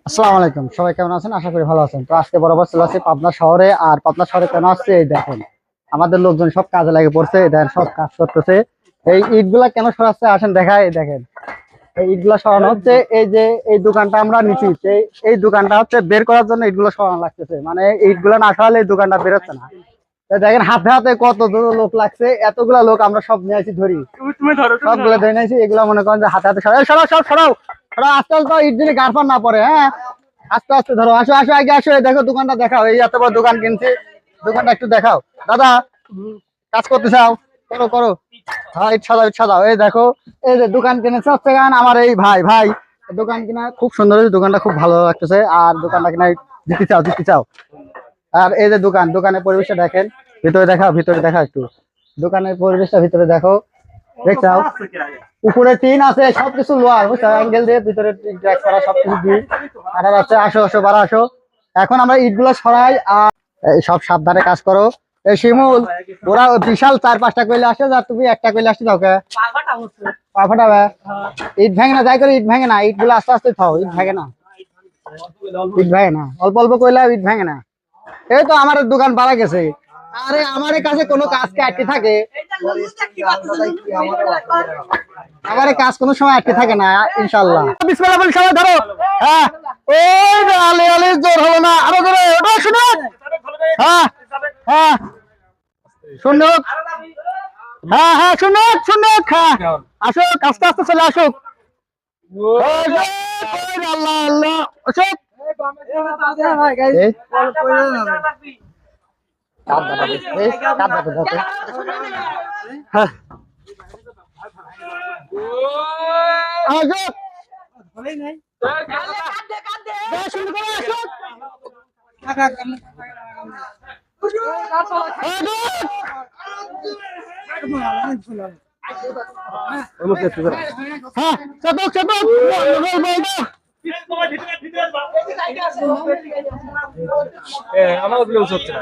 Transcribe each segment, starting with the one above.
আসসালামু আলাইকুম, সবাই কেমন আছেন? আশা করি ভালো আছেন। তো আজকে বরাবর চলে আসছি পাবনা শহরে। আর পাবনা শহরে কেন আসছে এই দেখেন, আমাদের লোকজন সব কাজে লাগে পড়ছে। এই দেখেন সব কাজ করতেছে। এই ইট গুলা কেন সরাচ্ছে আসেন দেখায়। এই দেখেন এই ইট গুলা সরানো হচ্ছে। এই যে এই দোকানটা আমরা নিচ্ছি, এই দোকানটা হচ্ছে বের করার জন্য ইট গুলো সরানো লাগতেছে। মানে ইট গুলা না সরালে এই দোকানটা বেরোচ্ছে না। তো দেখেন হাতে হাতে কত লোক লাগছে, এতগুলা লোক আমরা সব নিয়ে আসি ধরি, সবগুলো ধরে নিয়েছি। এগুলা মনে করেন যে হাতে হাতে সরাও সরাও সব সরাও সরাও, আস্তে আস্তে ইট দিনে গারফার না পড়ে। হ্যাঁ, আস্তে আস্তে ধরো। আসো আসো, আগে আসো। এই দেখো দোকানটা দেখাও, এই এত বড় দোকান কিনছি, দোকানটা একটু দেখাও। দাদা, কাজ করতে চাও? করো করো। হ্যাঁ, ইট সাজাও ইট সাজাও। এই দেখো, এই যে দোকান কিনেছে হচ্ছে গান আমার এই ভাই ভাই। দোকান কিনা খুব সুন্দর হয়েছে, দোকানটা খুব ভালো লাগতেছে। আর দোকানটা কিনা দিতে চাও দিতে চাও। আর এই যে দোকানের পরিবেশটা দেখেন, ভিতরে দেখাও ভিতরে দেখাও একটু। দোকানের পরিবেশটা ভিতরে দেখো, দেখছাও। উপরে টিন আছে, সবকিছু লোহার, বুঝছো, অ্যাঙ্গেল দিয়ে ভিতরে ট্র্যাক করা সবকিছু দিয়ে কাটার আছে। আসো আসো, বাড়া আসো। এখন আমরা ইট গুলো সরাই। আর এই সব সাবধানে কাজ করো। এই শিমুল, ওরা বিশাল 4-5টা কইলে আসে, আর তুমি একটা কইলে আসতে দাও কে? পা ফাটাবে। ইট ভেঙে না, যাই করে ইট ভেঙে না। ইট গুলো আস্তে আস্তে খাও, ইট ভেঙে না। ইট ভেঙে না, অল্প অল্প কইলে ইট ভেঙে না। এই তো আমার দোকান পালা গেছে। আরে আমার কাছে কোনো কাজ কি আটকে থাকে? আমার কাজ কোনো সময় আটকে থাকে না, ইনশাআল্লাহ। বিসমিল্লাহ বলে সবাই ধরো। হ্যাঁ, ওই যে আলে আলে জোর হলো না, আরো ধরো। ওটা শুনো। হ্যাঁ হ্যাঁ, শুনো। হ্যাঁ হ্যাঁ, শুনো শুনো। হ্যাঁ, আসো, আস্তে আস্তে চলে আসুক। আল্লাহ আল্লাহ, আসুক। হ্যাঁ, আমার হচ্ছে না।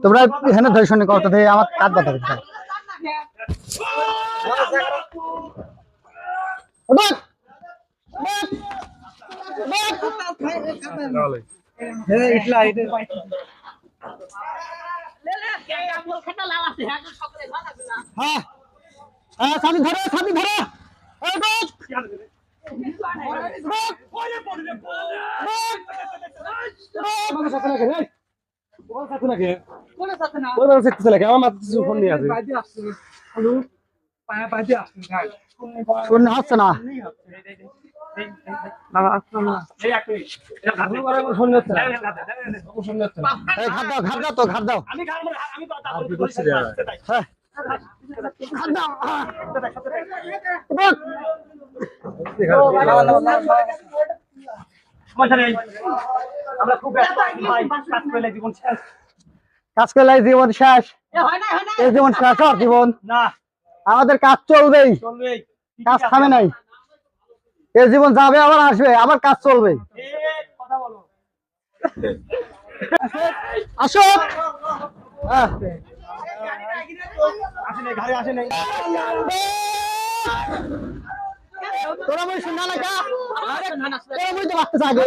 তোমরা এখানে ধরে শুনে করতে থেকে আমার কাজ বাধা করতে। হ্যাঁ হ্যাঁ, সাথে ধরো সাথে ধরো। শূন্য হচ্ছে না। ঘাট দাও ঘাট দাও তো ঘাট দাও। হ্যাঁ, ঘাট দাও। কাজ করলে জীবন শেষ, এই জীবন শেষ আর জীবন না। আমাদের কাজ চলবেই, কাজ থামে নাই। এই জীবন যাবে আবার আসবে, আবার কাজ চলবে। আসো। হ্যাঁ, তোরা বই শুনা লেখা, তোরা বই তো বাঁচতে চাগে।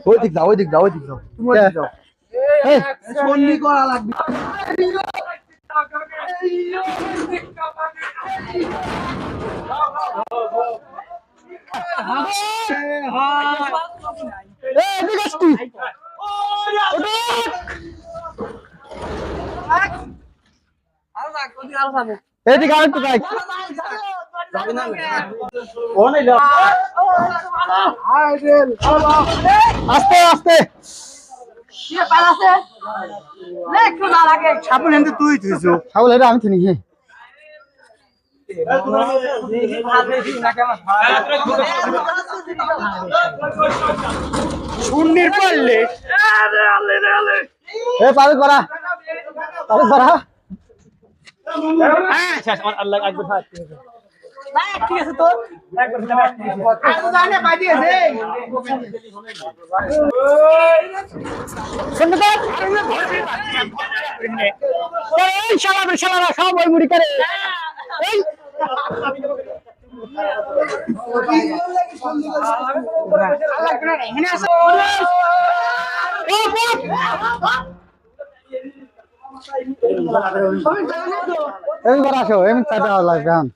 ওই দিক যাও ওই দিক যাও ওই দিক যাও, তুমি ওই দিক যাও। সন্নি করা লাগবে। এদিকে আরেকটু যাই। আস্তে আস্তে। সাবুন এনে তুই তুইছো। ছাগল এটা আমি চিনি। হ্যাঁ, শূন্যের পারলে এ পারুক বাড়া, পারুক বাড়া। ঠিক আছে তো সব ওই মুড়ি করে এই এবার আসো এমনি চাটা লাগবে এখন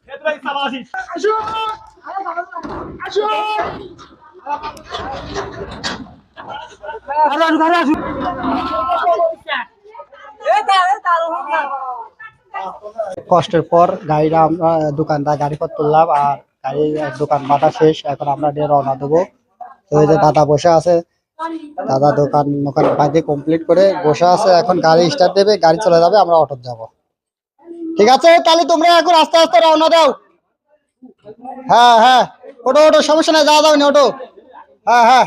কষ্টের পর গাড়িটা আমরা দোকানদার গাড়ি পর তুললাম আর গাড়ির দোকান বাঁধা শেষ এখন আমরা নিয়ে রওনা দেবো তো এই যে দাদা বসে আছে দাদা দোকান ওখানে বাঁধে কমপ্লিট করে বসে আছে এখন গাড়ি স্টার্ট দেবে গাড়ি চলে যাবে আমরা অটো যাব ঠিক আছে তাহলে তোমরা এখন আস্তে আস্তে রওনা দাও হ্যাঁ হ্যাঁ ওটো ওটো সমস্যা নাই যাওয়া যাবে না ওটো হ্যাঁ হ্যাঁ